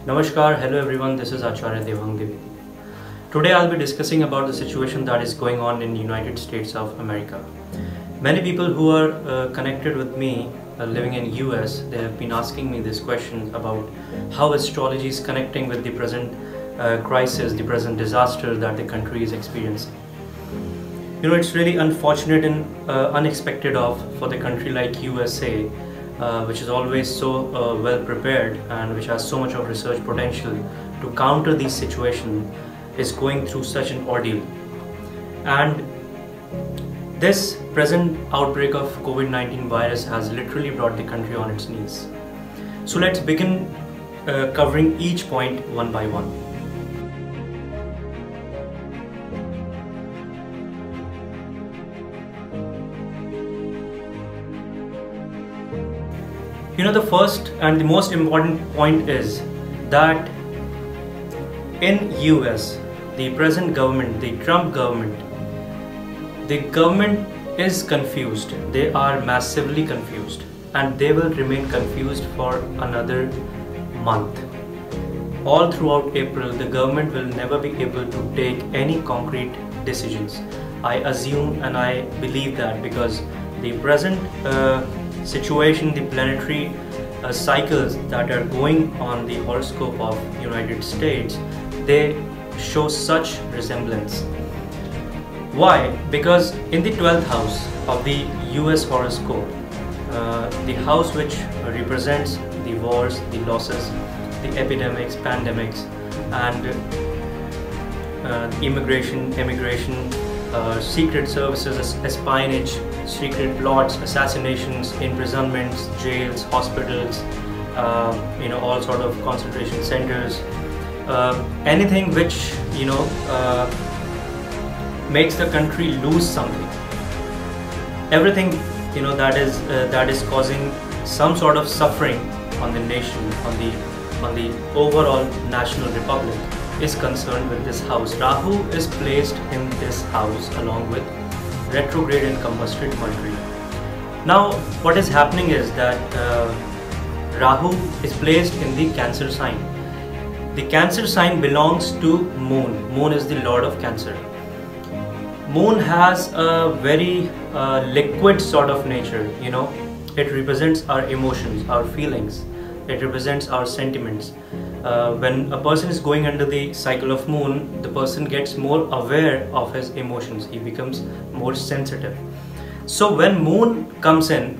Namaskar, hello everyone, this is Astrologer Devang Dwivedi Ji. Today I'll be discussing about the situation that is going on in the United States of America. Many people who are connected with me living in US, they have been asking me this question about how astrology is connecting with the present crisis, the present disaster that the country is experiencing. You know, it's really unfortunate and unexpected for the country like USA, which is always so well prepared and which has so much of research potential to counter these situations, is going through such an ordeal. And this present outbreak of COVID-19 virus has literally brought the country on its knees. So let's begin covering each point one by one. You know, the first and the most important point is that in US, the present government, the Trump government, the government is confused. They are massively confused, and they will remain confused for another month. All throughout April, the government will never be able to take any concrete decisions. I assume and I believe that because the present situation, the planetary cycles that are going on the horoscope of United States, they show such resemblance. Why? Because in the 12th house of the US horoscope, the house which represents the wars, the losses, the epidemics, pandemics, and immigration, secret services, espionage, secret plots, assassinations, imprisonments, jails, hospitals, all sort of concentration centers, anything which makes the country lose something. Everything that is causing some sort of suffering on the nation, on the overall national republic, is concerned with this house. Rahu is placed in this house along with retrograde and combusted Mercury. Now what is happening is that Rahu is placed in the Cancer sign. The Cancer sign belongs to Moon. Moon is the lord of Cancer. Moon has a very liquid sort of nature, It represents our emotions, our feelings. It represents our sentiments. When a person is going under the cycle of Moon, the person gets more aware of his emotions. He becomes more sensitive. So when Moon comes in,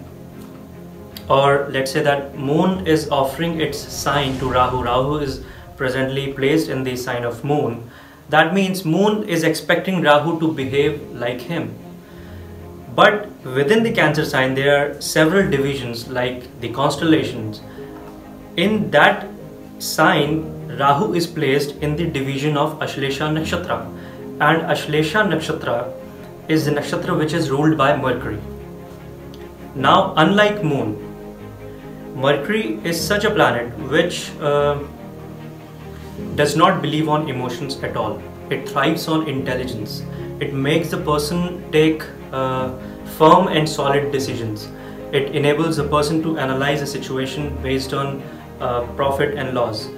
or let's say that Moon is offering its sign to Rahu. Rahu is presently placed in the sign of Moon. That means Moon is expecting Rahu to behave like him. But within the Cancer sign, there are several divisions like the constellations. In that sign, Rahu is placed in the division of Ashlesha Nakshatra, and Ashlesha Nakshatra is the nakshatra which is ruled by Mercury. Now, unlike Moon, Mercury is such a planet which does not believe on emotions at all. It thrives on intelligence. It makes the person take firm and solid decisions. It enables a person to analyze a situation based on profit and loss.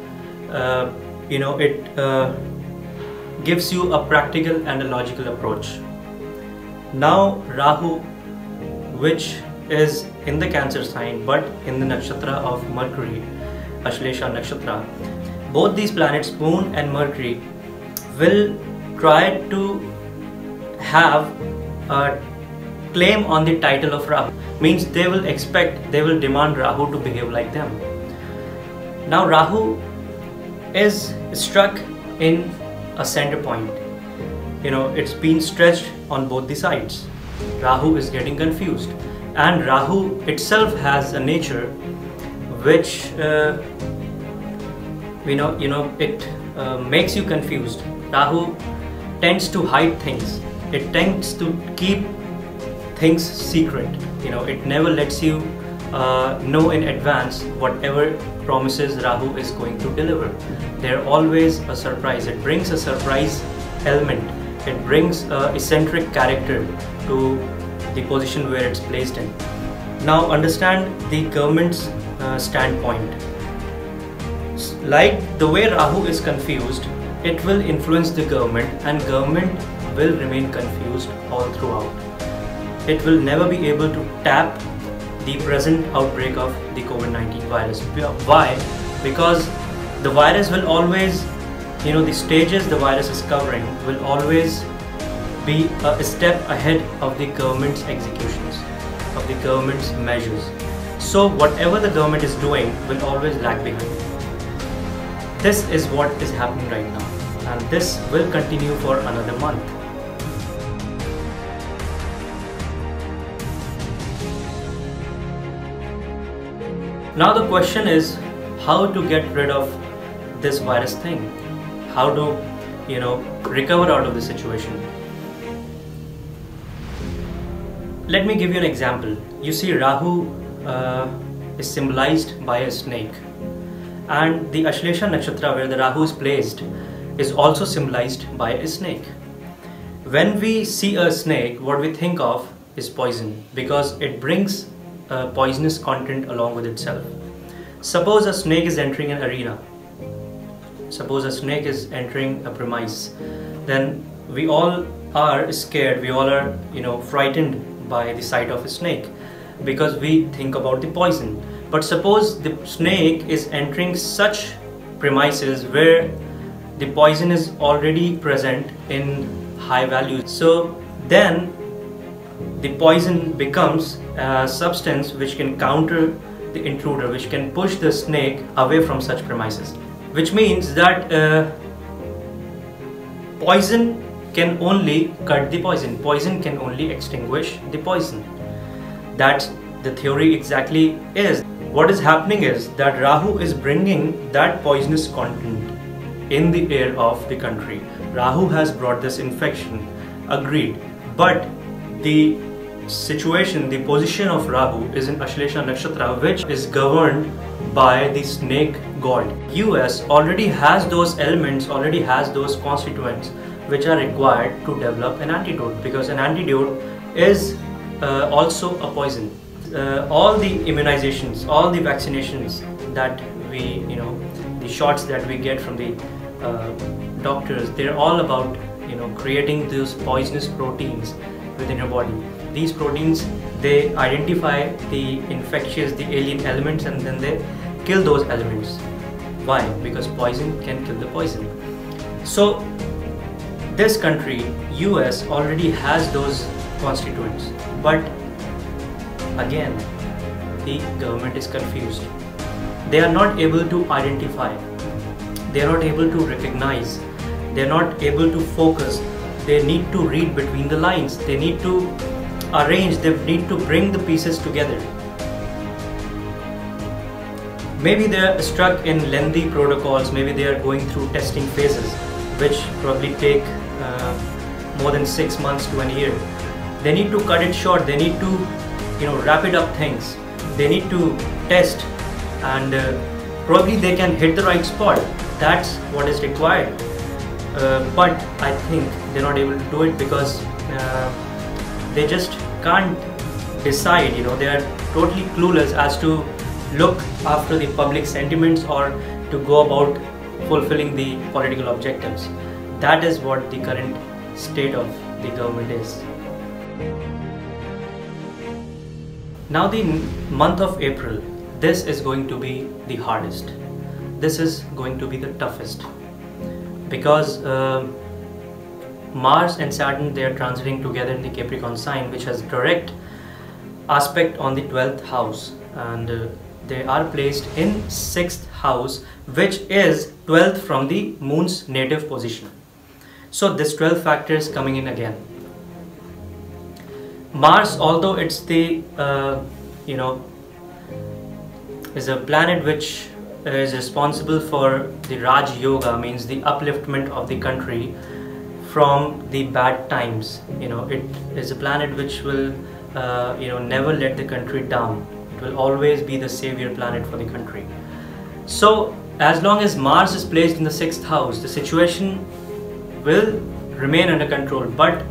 It gives you a practical and a logical approach. Now Rahu, which is in the Cancer sign but in the nakshatra of Mercury, Ashlesha Nakshatra, both these planets, Moon and Mercury, will try to have a claim on the title of Rahu. Means they will demand Rahu to behave like them. Now Rahu is struck in a center point. It's been stretched on both the sides. Rahu is getting confused, and Rahu itself has a nature which it makes you confused. Rahu tends to hide things. It tends to keep things secret. It never lets you know in advance whatever promises Rahu is going to deliver. They're always a surprise. It brings a surprise element. It brings an eccentric character to the position where it's placed in. Now understand the government's standpoint. Like the way Rahu is confused, it will influence the government, and government will remain confused all throughout. It will never be able to tap the present outbreak of the COVID-19 virus. Why? Because the virus will always, the stages the virus is covering will always be a step ahead of the government's executions, of the government's measures. So whatever the government is doing will always lag behind. This is what is happening right now, and this will continue for another month. Now the question is how to get rid of this virus thing, how to recover out of the situation. Let me give you an example. You see, Rahu is symbolized by a snake, and the Ashlesha Nakshatra, where the Rahu is placed, is also symbolized by a snake. When we see a snake, what we think of is poison, because it brings poisonous content along with itself. Suppose a snake is entering an arena, suppose a snake is entering a premise, then we all are scared, we all are frightened by the sight of a snake, because we think about the poison. But suppose the snake is entering such premises where the poison is already present in high values, so then the poison becomes a substance which can counter the intruder, which can push the snake away from such premises. Which means that poison can only cut the poison, poison can only extinguish the poison. That's the theory exactly is. What is happening is that Rahu is bringing that poisonous content in the air of the country. Rahu has brought this infection, agreed, but the situation, the position of Rahu is in Ashlesha Nakshatra, which is governed by the snake god. US already has those elements, already has those constituents which are required to develop an antidote, because an antidote is also a poison. All the immunizations, all the vaccinations that we, the shots that we get from the doctors, they're all about creating those poisonous proteins within your body. These proteins, they identify the infectious, the alien elements, and then they kill those elements. Why? Because poison can kill the poison. So this country, US, already has those constituents, but again the government is confused. They are not able to identify, they are not able to recognize, they are not able to focus. They need to read between the lines, they need to arrange, they need to bring the pieces together. Maybe they are stuck in lengthy protocols, maybe they are going through testing phases which probably take more than 6 months to a year. They need to cut it short, they need to wrap up things, they need to test, and probably they can hit the right spot. That's what is required, but I think they're not able to do it because they just can't decide. They are totally clueless as to look after the public sentiments or to go about fulfilling the political objectives. That is what the current state of the government is. Now the month of April, this is going to be the hardest. This is going to be the toughest, because Mars and Saturn, they are transiting together in the Capricorn sign, which has direct aspect on the 12th house, and they are placed in 6th house, which is 12th from the moon's native position. So this 12th factor is coming in again. Mars, although it's the is a planet which is responsible for the Raj Yoga, means the upliftment of the country from the bad times. It is a planet which will never let the country down. It will always be the savior planet for the country. So as long as Mars is placed in the 6th house, the situation will remain under control. But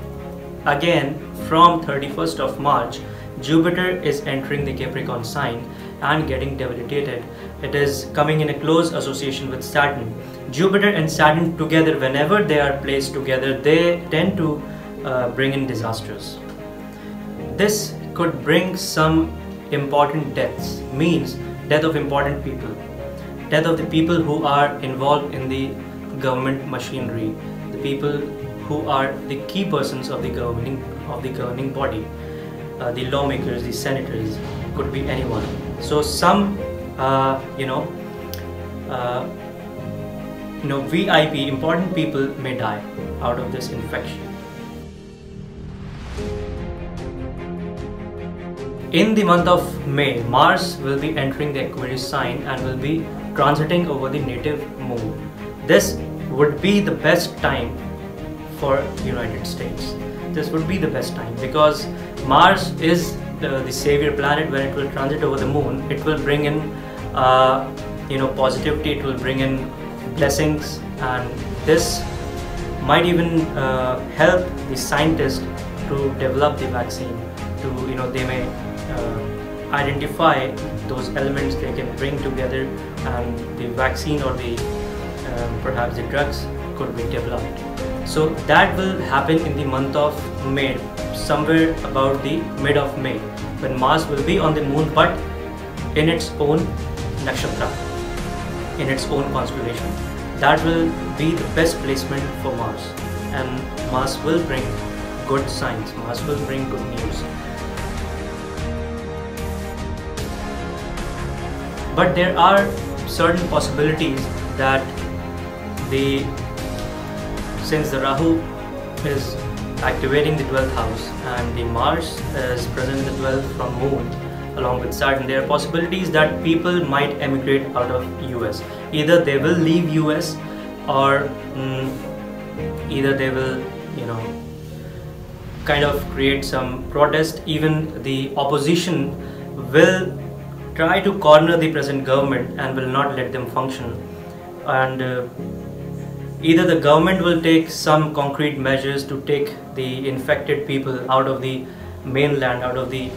again, from 31st of March, Jupiter is entering the Capricorn sign and getting debilitated. It is coming in a close association with Saturn. Jupiter and Saturn together, whenever they are placed together, they tend to bring in disasters. This could bring some important deaths, means death of important people, death of the people who are involved in the government machinery, the people who are the key persons of the governing body, the lawmakers, the senators, could be anyone. So some VIP important people may die out of this infection. In the month of May, Mars will be entering the Aquarius sign and will be transiting over the native moon. This would be the best time for United States. This would be the best time because Mars is the savior planet. When it will transit over the moon, it will bring in positivity, it will bring in blessings, and this might even help the scientists to develop the vaccine. They may identify those elements they can bring together, and the vaccine or the perhaps the drugs could be developed. So that will happen in the month of May, somewhere about the mid of May, when Mars will be on the moon, but in its own nakshatra, in its own constellation. That will be the best placement for Mars, and Mars will bring good signs, Mars will bring good news. But there are certain possibilities that since the Rahu is activating the 12th house and the Mars is present in the 12th from moon along with Saturn, there are possibilities that people might emigrate out of US. Either they will leave US or either they will kind of create some protest. Even the opposition will try to corner the present government and will not let them function, and either the government will take some concrete measures to take the infected people out of the mainland, out of the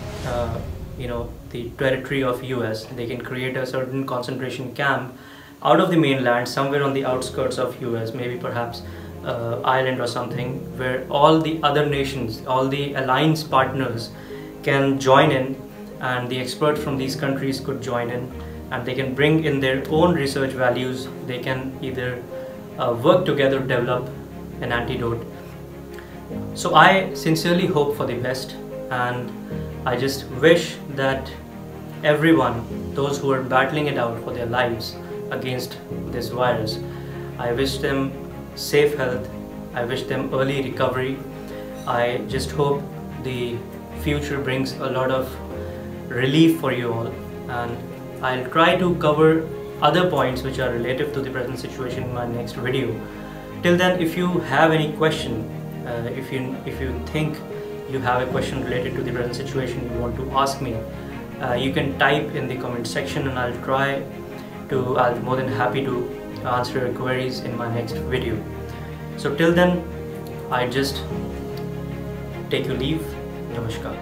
the territory of US. They can create a certain concentration camp out of the mainland, somewhere on the outskirts of US, maybe perhaps Ireland or something, where all the other nations, all the alliance partners can join in, and the experts from these countries could join in, and they can bring in their own research values. They can either work together to develop an antidote. So I sincerely hope for the best, and I just wish that everyone, those who are battling it out for their lives against this virus, I wish them safe health, I wish them early recovery. I just hope the future brings a lot of relief for you all, and I'll try to cover other points which are relative to the present situation in my next video. Till then, if you have any question, if you think you have a question related to the present situation you want to ask me, you can type in the comment section, and I'll be more than happy to answer your queries in my next video. So till then, I just take your leave. Namaskar.